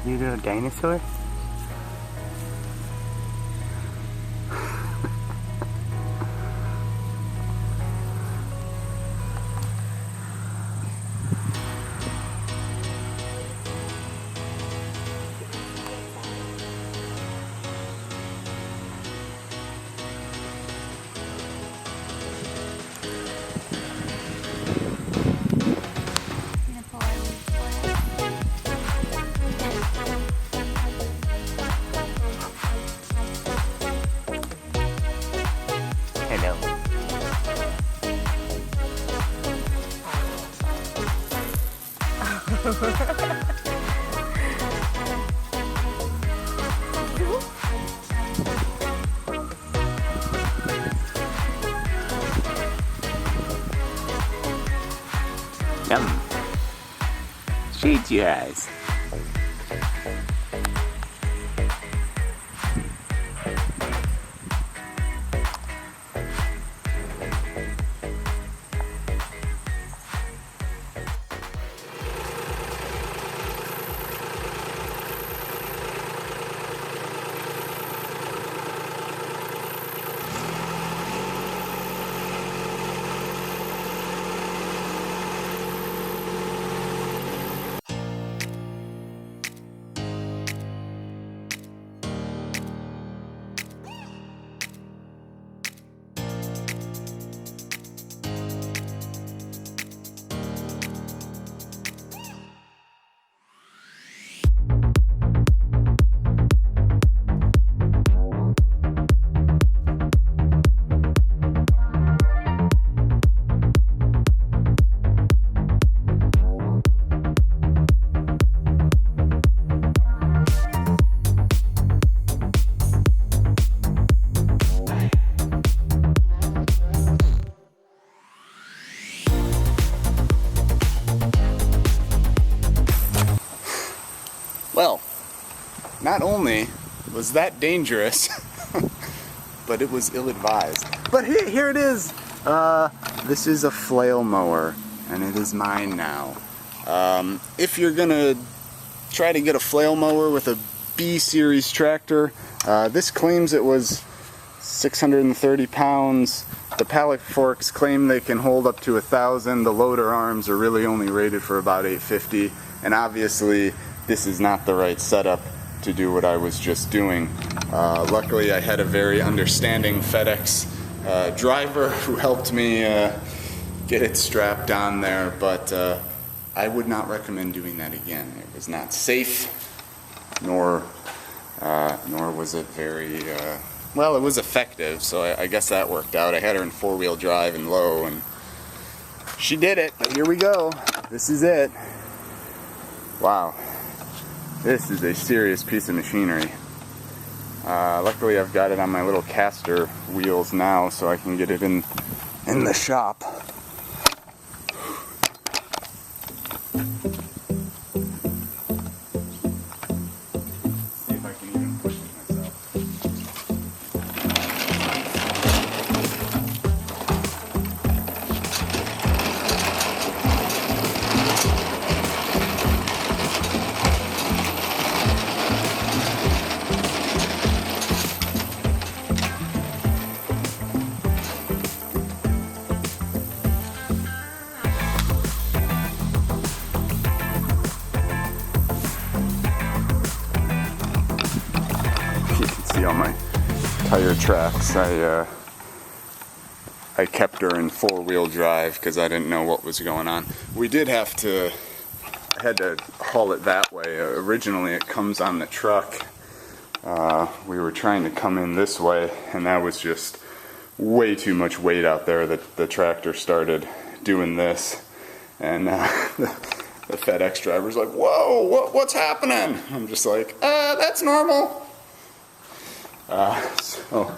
You little dinosaur? Hello. Yum. Shade your eyes. Well, not only was that dangerous, but it was ill-advised. But here it is. This is a Flail mower, and it is mine now. If you're gonna try to get a Flail mower with a B-series tractor, this claims it was 630 pounds. The pallet forks claim they can hold up to 1,000. The loader arms are really only rated for about 850, and obviously this is not the right setup to do what I was just doing. Luckily I had a very understanding FedEx driver who helped me get it strapped on there, but I would not recommend doing that again. It was not safe, nor was it very, well, it was effective, so I guess that worked out. I had her in four-wheel drive and low, and she did it. But here we go. This is it. Wow. This is a serious piece of machinery. Luckily I've got it on my little caster wheels now, so I can get it in the shop. See if I can even push it myself. On my tire tracks, I kept her in four-wheel drive because I didn't know what was going on. We did have to, I had to haul it that way. Originally it comes on the truck. We were trying to come in this way, and that was just way too much weight out there that the tractor started doing this, and the FedEx driver's like, "Whoa, what's happening?" I'm just like, that's normal. So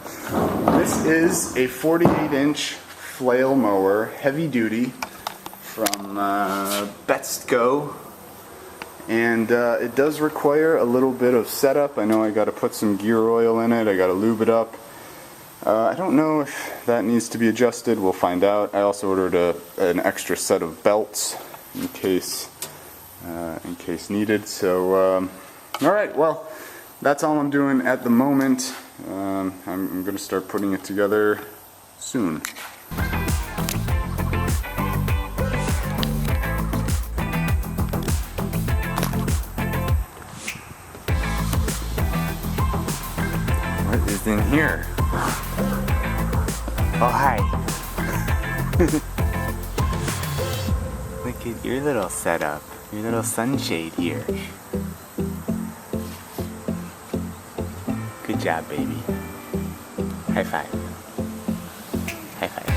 this is a 48-inch Flail mower, heavy duty, from Betstco, and it does require a little bit of setup. I know I got to put some gear oil in it. I got to lube it up. I don't know if that needs to be adjusted. We'll find out. I also ordered an extra set of belts in case needed. So Alright, well, that's all I'm doing at the moment. I'm going to start putting it together soon. What is in here? Oh, hi. Look at your little setup, your little sunshade here. Good job, baby. High five. High five.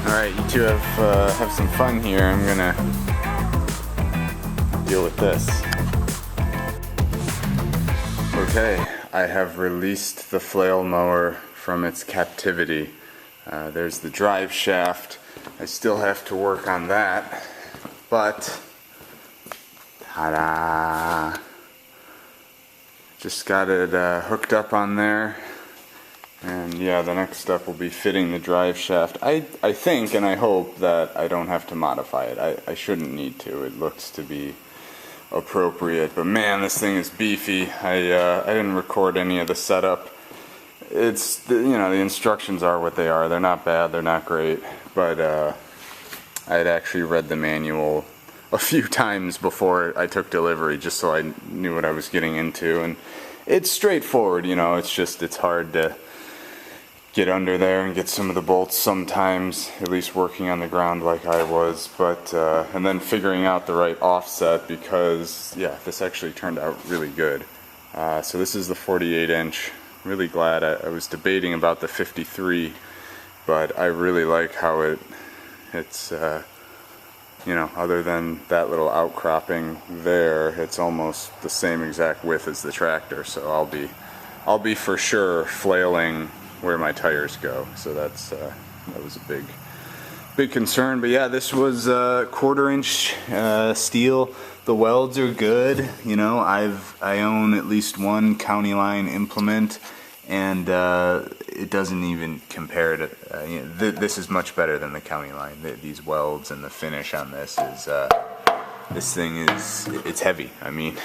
Alright, you two have some fun here. I'm gonna deal with this. Okay, I have released the flail mower from its captivity. There's the drive shaft. I still have to work on that, but ta-da! Just got it hooked up on there, and yeah, the next step will be fitting the drive shaft. I think and I hope that I don't have to modify it. I shouldn't need to. It looks to be appropriate, but man, this thing is beefy. I didn't record any of the setup. It's the instructions are what they are. They're not bad, they're not great, but I had actually read the manual a few times before I took delivery just so I knew what I was getting into, and it's straightforward, it's hard to get under there and get some of the bolts sometimes, at least working on the ground like I was, but and then figuring out the right offset, because yeah, this actually turned out really good. So this is the 48-inch. Really glad. I was debating about the 53, but I really like how it's other than that little outcropping there, it's almost the same exact width as the tractor, so I'll be for sure flailing where my tires go. So that was a big concern. But yeah, this was 1/4-inch steel. The welds are good. I own at least one county line implement, and it doesn't even compare to. This is much better than the county line. These welds and the finish on this it's heavy. I mean,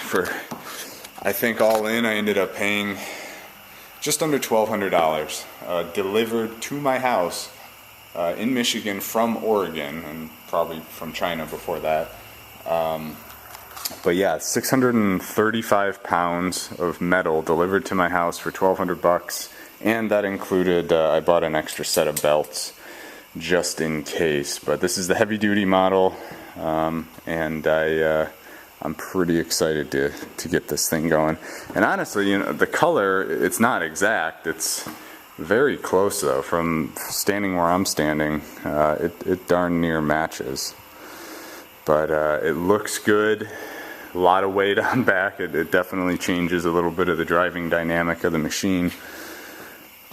I think all in, I ended up paying just under $1,200 delivered to my house in Michigan from Oregon, and probably from China before that. But yeah, 635 pounds of metal delivered to my house for $1,200, and that included, I bought an extra set of belts just in case. But this is the heavy-duty model, and I'm pretty excited to get this thing going. And honestly, the color, it's not exact. It's very close though. From standing where I'm standing, it darn near matches. But it looks good. A lot of weight on back. It definitely changes a little bit of the driving dynamic of the machine.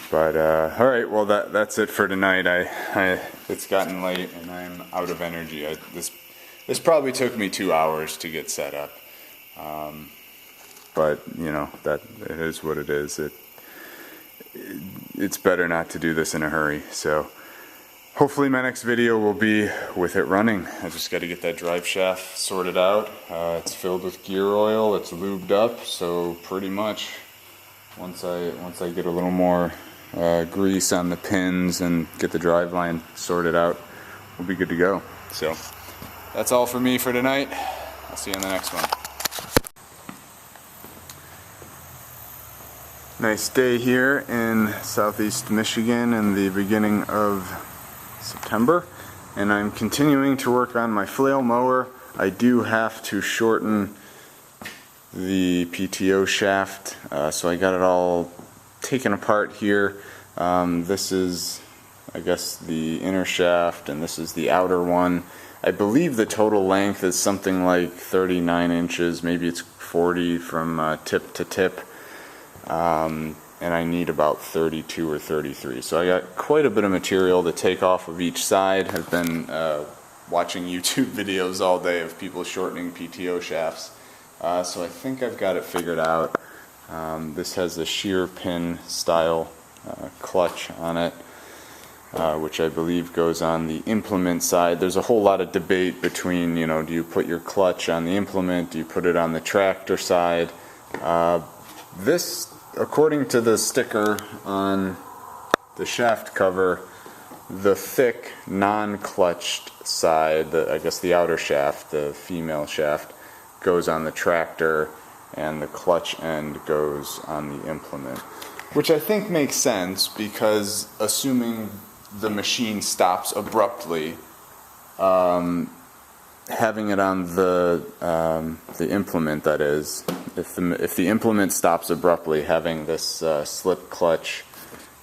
But all right, well that's it for tonight. It's gotten late and I'm out of energy. This probably took me 2 hours to get set up. But that it is what it is. It's better not to do this in a hurry. So hopefully my next video will be with it running. I just got to get that drive shaft sorted out. It's filled with gear oil. It's lubed up. So pretty much once I get a little more grease on the pins and get the drive line sorted out, we'll be good to go. So that's all for me for tonight. I'll see you on the next one. Nice day here in southeast Michigan in the beginning of September, and I'm continuing to work on my flail mower. I do have to shorten the PTO shaft, so I got it all taken apart here. This is, I guess, the inner shaft, and this is the outer one. I believe the total length is something like 39 inches, maybe it's 40 from tip to tip. And I need about 32 or 33. So I got quite a bit of material to take off of each side. I've been watching YouTube videos all day of people shortening PTO shafts. So I think I've got it figured out. This has the shear pin style clutch on it. which I believe goes on the implement side. There's a whole lot of debate between, you know, do you put your clutch on the implement, do you put it on the tractor side? This, according to the sticker on the shaft cover, the thick, non-clutched side, I guess the outer shaft, the female shaft, goes on the tractor, and the clutch end goes on the implement. Which I think makes sense, because assuming the machine stops abruptly, having it on the implement, that is, if the implement stops abruptly, having this slip clutch,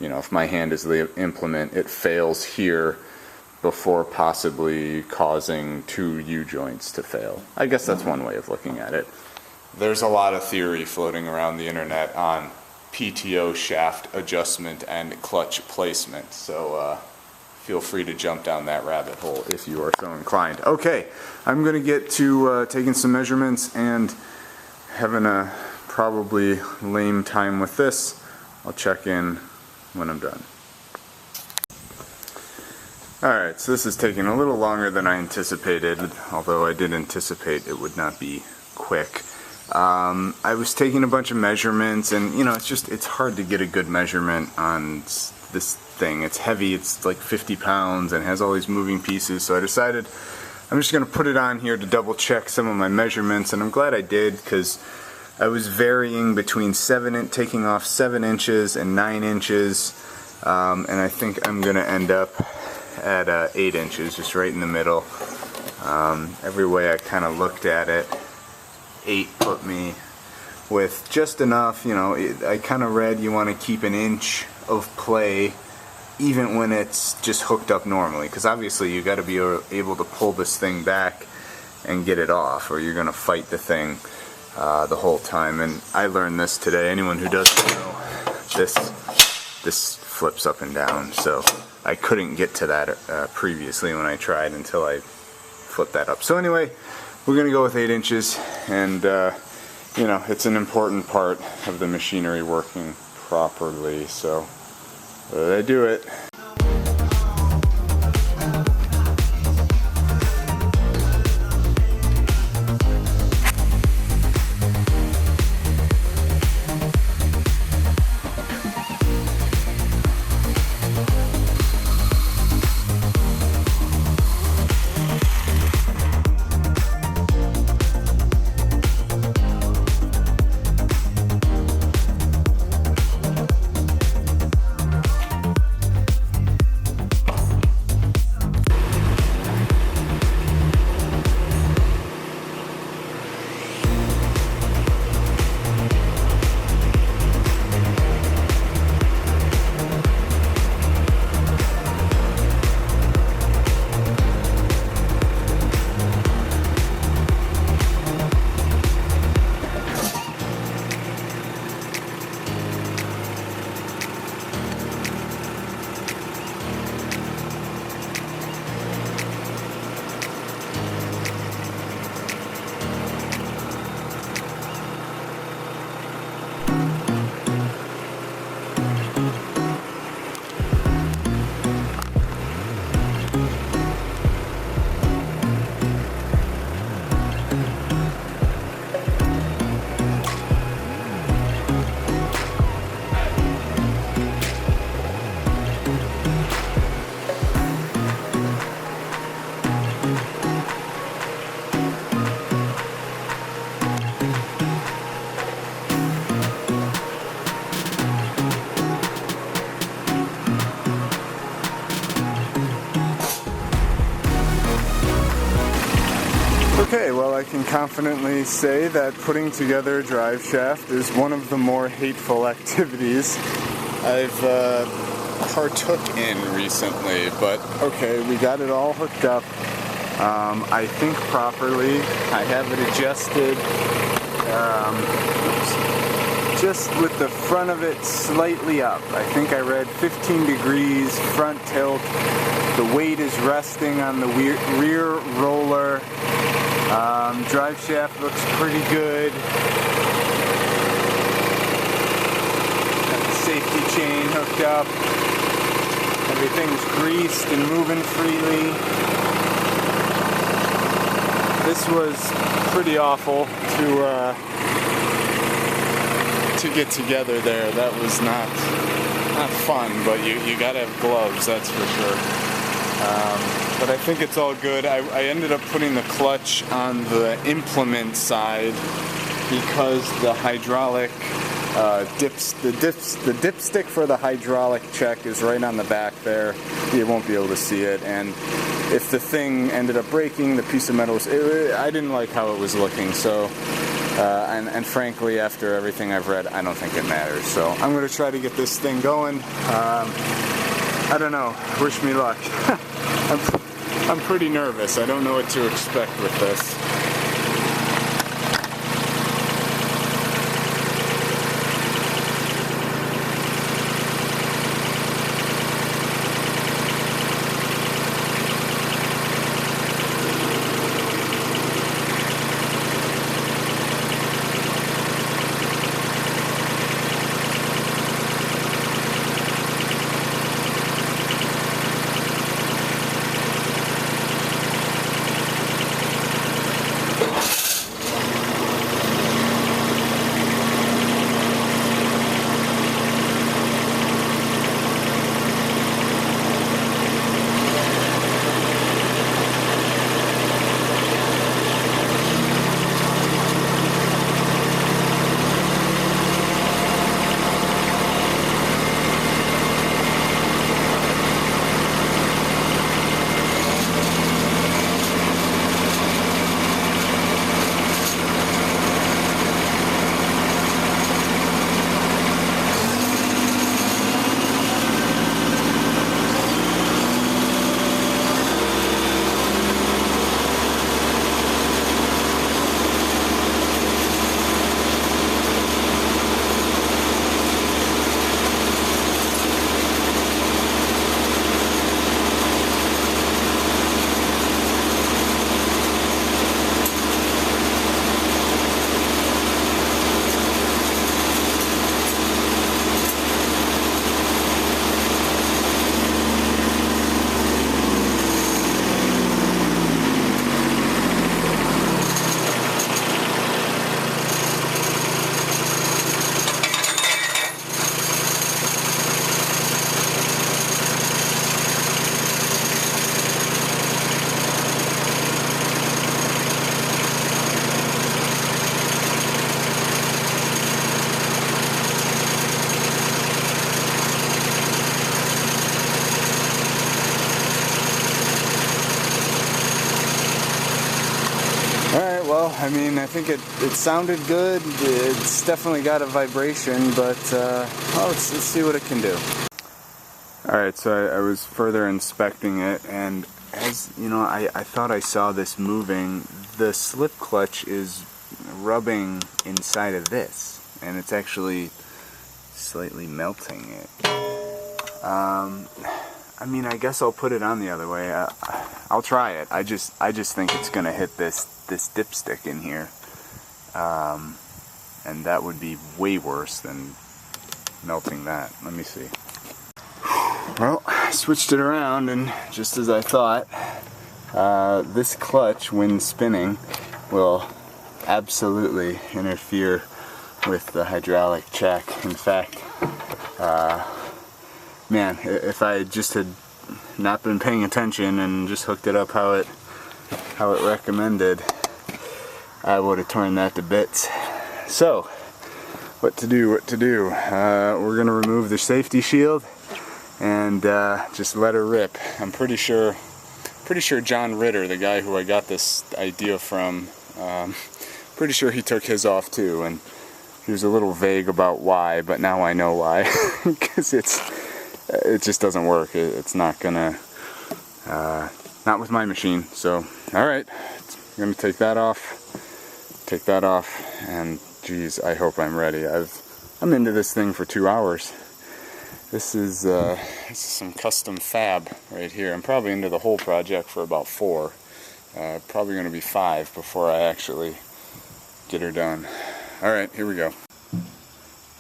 you know, if my hand is the implement, it fails here before possibly causing two U-joints to fail. I guess that's one way of looking at it. There's a lot of theory floating around the internet on PTO shaft adjustment and clutch placement, so feel free to jump down that rabbit hole if you are so inclined. Okay, I'm going to get to taking some measurements and having a probably lame time with this. I'll check in when I'm done. Alright, so this is taking a little longer than I anticipated, although I did anticipate it would not be quick. I was taking a bunch of measurements, and you know, it's hard to get a good measurement on this thing. It's heavy, it's like 50 pounds and has all these moving pieces, so I decided I'm just going to put it on here to double check some of my measurements, and I'm glad I did, because I was varying between taking off 7 inches and 9 inches, and I think I'm going to end up at 8 inches, just right in the middle. Every way I kind of looked at it, 8 put me with just enough, you know, I kind of read you want to keep an inch of play even when it's just hooked up normally, because obviously you got to be able to pull this thing back and get it off, or you're going to fight the thing the whole time. And I learned this today. Anyone who doesn't know, this flips up and down, so I couldn't get to that previously when I tried until I flipped that up. So anyway, we're going to go with 8 inches, and you know, it's an important part of the machinery working properly, so I do it. Okay, well, I can confidently say that putting together a drive shaft is one of the more hateful activities I've partook in recently, but okay, we got it all hooked up. I think properly. I have it adjusted just with the front of it slightly up. I think I read 15 degrees front tilt. The weight is resting on the rear roller. Drive shaft looks pretty good. Got the safety chain hooked up. And Everything's greased and moving freely. This was pretty awful to get together there. That was not fun, but you gotta have gloves, that's for sure. But I think it's all good. I ended up putting the clutch on the implement side because the hydraulic the dipstick for the hydraulic check is right on the back there. You won't be able to see it, and if the thing ended up breaking, the piece of metal I didn't like how it was looking, so and frankly, after everything I've read, I don't think it matters. So I'm going to try to get this thing going. I don't know. Wish me luck. I'm pretty nervous. I don't know what to expect with this. Well, I mean, I think it sounded good. It's definitely got a vibration, but well, let's see what it can do. Alright, so I was further inspecting it, and as you know, I thought I saw this moving. The slip clutch is rubbing inside of this, and it's actually slightly melting it. I mean, I guess I'll put it on the other way. I'll try it. I just think it's gonna hit this dipstick in here, and that would be way worse than melting that. Let me see. Well, I switched it around, and just as I thought, this clutch, when spinning, will absolutely interfere with the hydraulic check. In fact, man, if I just had not been paying attention and just hooked it up how it recommended, I would have torn that to bits. So, what to do? We're gonna remove the safety shield and just let her rip. I'm pretty sure John Ritter, the guy who I got this idea from, pretty sure he took his off too, and he was a little vague about why, but now I know why. Because it just doesn't work. It's not gonna, not with my machine. So, alright, I'm gonna take that off, and geez, I hope I'm ready. I'm into this thing for 2 hours. This is some custom fab right here. I'm probably into the whole project for about 4. Probably gonna be 5 before I actually get her done. Alright, here we go.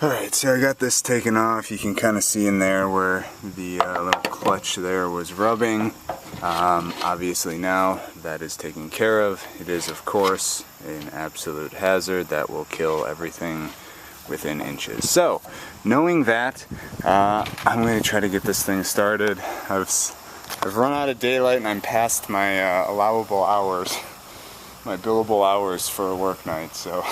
Alright, so I got this taken off. You can kind of see in there where the little clutch there was rubbing. Obviously now that is taken care of. It is, of course, an absolute hazard that will kill everything within inches. So, knowing that, I'm going to try to get this thing started. I've run out of daylight and I'm past my allowable hours, my billable hours for a work night, so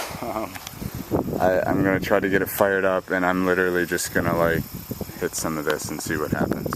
I'm going to try to get it fired up, and I'm literally just going to like hit some of this and see what happens.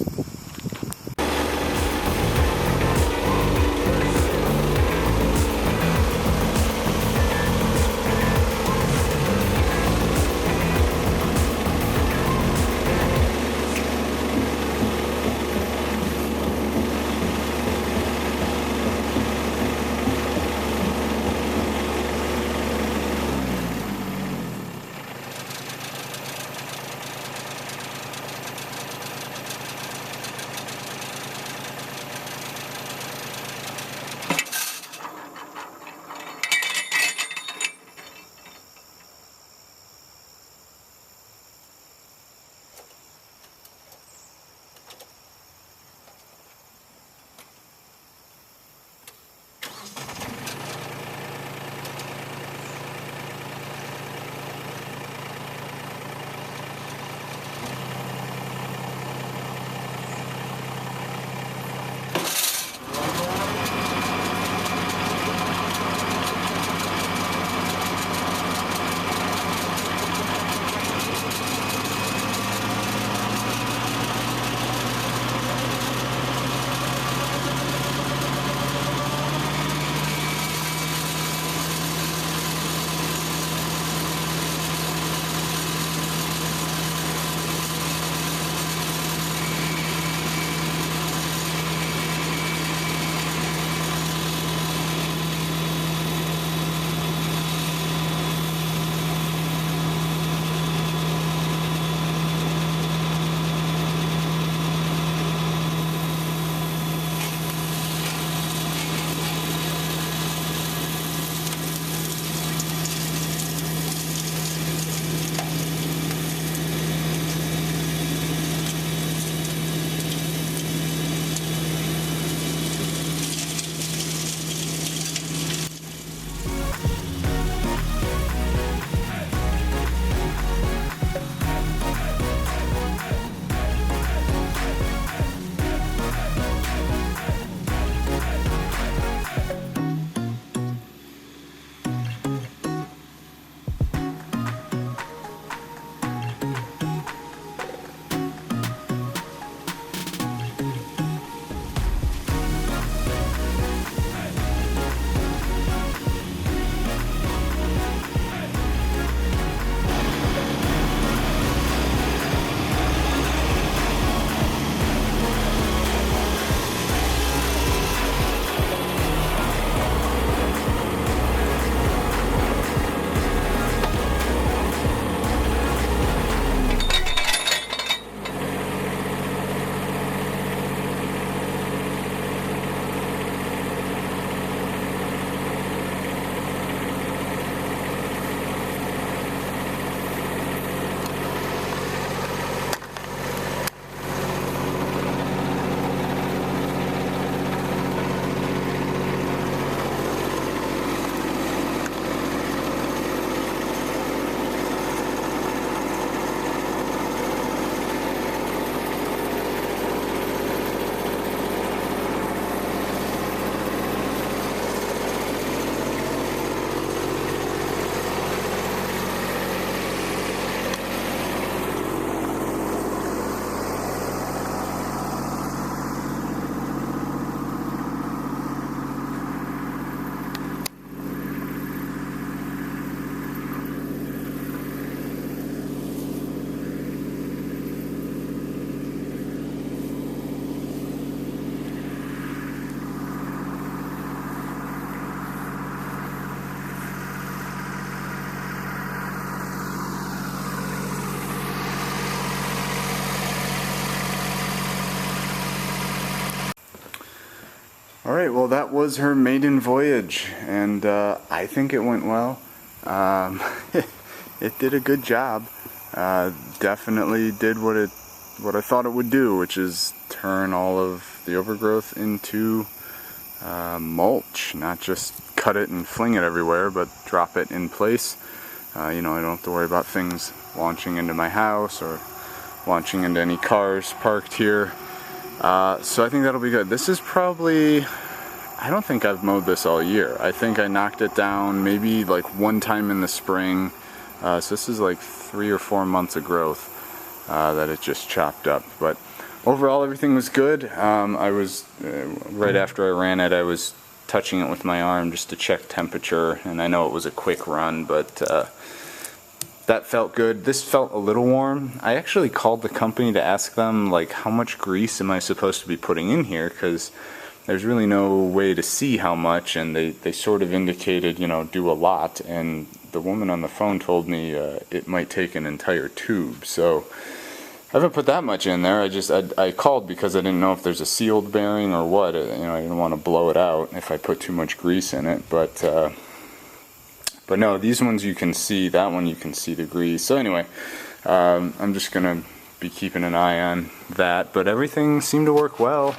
Alright, well that was her maiden voyage, and I think it went well. It did a good job. definitely did what I thought it would do, which is turn all of the overgrowth into mulch, not just cut it and fling it everywhere, but drop it in place. You know, I don't have to worry about things launching into my house or launching into any cars parked here. So I think that'll be good. This is probably, I don't think I've mowed this all year. I think I knocked it down maybe like one time in the spring. So this is like 3 or 4 months of growth that it just chopped up. But overall, everything was good. I was, right after I ran it, I was touching it with my arm just to check temperature, and I know it was a quick run, but that felt good. This felt a little warm. I actually called the company to ask them, like, how much grease am I supposed to be putting in here, because there's really no way to see how much, and they sort of indicated, you know, do a lot, and the woman on the phone told me it might take an entire tube. So I haven't put that much in there. I called because I didn't know if there's a sealed bearing or what. You know, I didn't want to blow it out if I put too much grease in it. But no, these ones you can see. That one you can see the grease. So anyway, I'm just gonna be keeping an eye on that. But everything seemed to work well.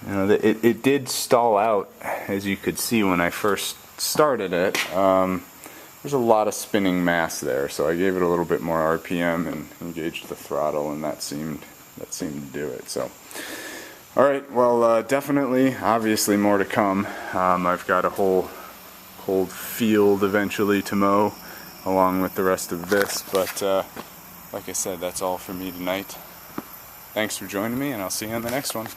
You know, it did stall out, as you could see when I first started it. There's a lot of spinning mass there, so I gave it a little bit more RPM and engaged the throttle, and that seemed to do it. So, all right, well, definitely, obviously, more to come. I've got a whole field eventually to mow, along with the rest of this. But like I said, that's all for me tonight. Thanks for joining me, and I'll see you on the next one.